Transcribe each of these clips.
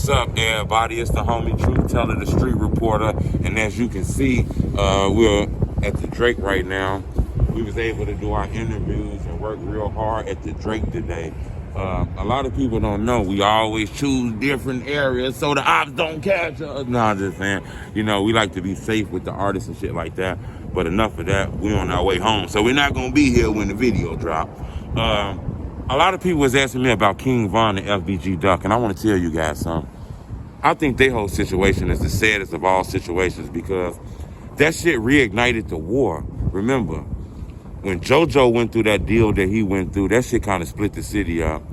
What's up, everybody? It's the homie Truth Teller, the street reporter, and as you can see, we're at the Drake right now. We was able to do our interviews and work real hard at the Drake today. A lot of people don't know we always choose different areas so the ops don't catch us. No, I'm just saying, you know, we like to be safe with the artists and shit like that. But enough of that, we on our way home, so we're not gonna be here when the video drop. A lot of people was asking me about King Von and FBG Duck, and I want to tell you guys something. I think their whole situation is the saddest of all situations because that shit reignited the war. Remember, when JoJo went through that deal that he went through, that shit kind of split the city up.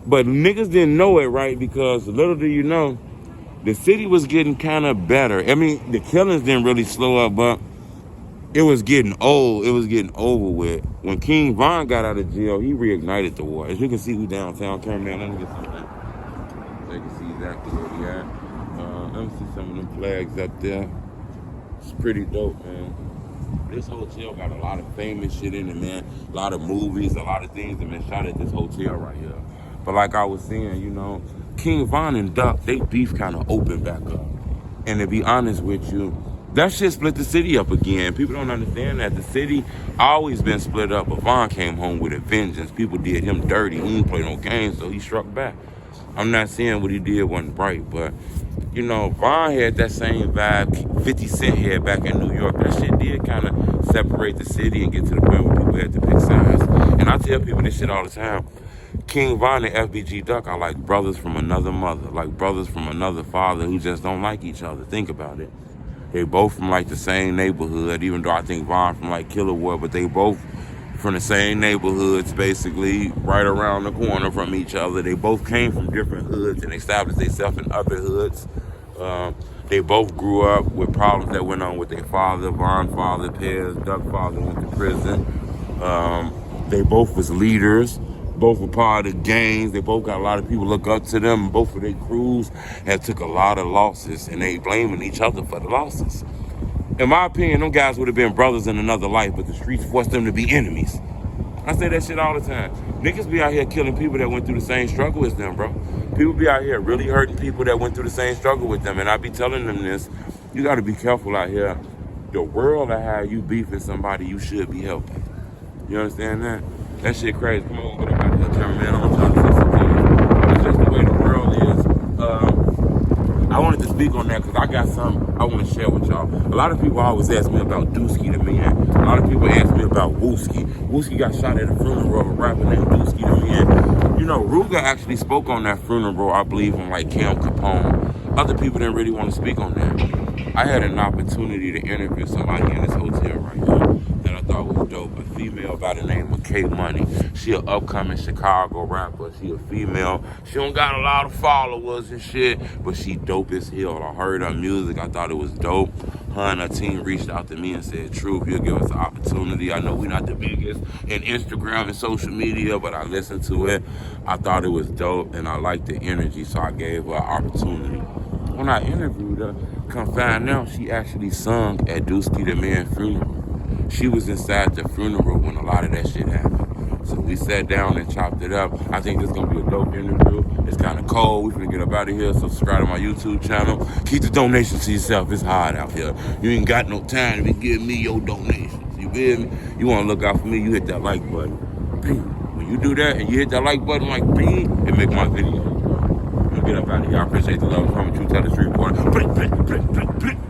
But niggas didn't know it, right? Because little do you know, the city was getting kind of better. I mean, the killings didn't really slow up, but it was getting old. It was getting over with. When King Von got out of jail, he reignited the war. As you can see, we downtown. Cameraman, let me get some of that. So you can see exactly where we at. Let me see some of them flags up there. It's pretty dope, man. This hotel got a lot of famous shit in it, man. A lot of movies, a lot of things that been shot at this hotel right here. But like I was saying, you know, King Von and Duck, they beef kind of opened back up. And to be honest with you, that shit split the city up again. People don't understand that. The city always been split up, but Von came home with a vengeance. People did him dirty. He didn't play no games, so he struck back. I'm not saying what he did wasn't right, but, you know, Von had that same vibe 50 Cent had back in New York. That shit did kind of separate the city and get to the point where people had to pick sides. And I tell people this shit all the time. King Von and FBG Duck are like brothers from another mother, like brothers from another father who just don't like each other. Think about it. They both from like the same neighborhood, even though I think Von from like Killerwood, but they both from the same neighborhoods, basically, right around the corner from each other. They both came from different hoods and established themselves in other hoods. They both grew up with problems that went on with their father. Von father, Pez, Duck father went to prison. They both was leaders. Both were part of the gangs. They both got a lot of people look up to them. Both of their crews had took a lot of losses, and they blaming each other for the losses. In my opinion, them guys would have been brothers in another life, but the streets forced them to be enemies. I say that shit all the time. Niggas be out here killing people that went through the same struggle as them, bro. People be out here really hurting people that went through the same struggle with them, and I be telling them this. You got to be careful out here. The world of how you beefing somebody you should be helping. You understand that? That shit crazy. Come on, get up out of here, cameraman. I'm trying to say something. It's just the way the world is. I wanted to speak on that because I got something I want to share with y'all. A lot of people always ask me about Dooski the Man. A lot of people ask me about Wooski. Wooski got shot at a funeral of a rapper named Dooski the Man. You know, Ruger actually spoke on that funeral, I believe, on like Cam Capone. Other people didn't really want to speak on that. I had an opportunity to interview somebody in this hotel right here that I thought was dope. A female by the name of K Money. She an upcoming Chicago rapper. She a female. She don't got a lot of followers and shit, but she dope as hell. I heard her music. I thought it was dope. Her and her team reached out to me and said, Truth, you'll give us an opportunity. I know we're not the biggest in Instagram and social media, but I listened to it. I thought it was dope, and I liked the energy, so I gave her an opportunity. When I interviewed her, come find out she actually sung at Dooski the Man funeral. She was inside the funeral when a lot of that shit happened. So we sat down and chopped it up. I think this is going to be a dope interview. It's kind of cold. We're going to get up out of here. So subscribe to my YouTube channel. Keep the donations to yourself. It's hard out here. You ain't got no time to be giving me your donations. You feel me? You want to look out for me, you hit that like button. Bing. When you do that and you hit that like button like bing, it make my video. Get up out of here. I appreciate the love from Truth Teller, the street reporter.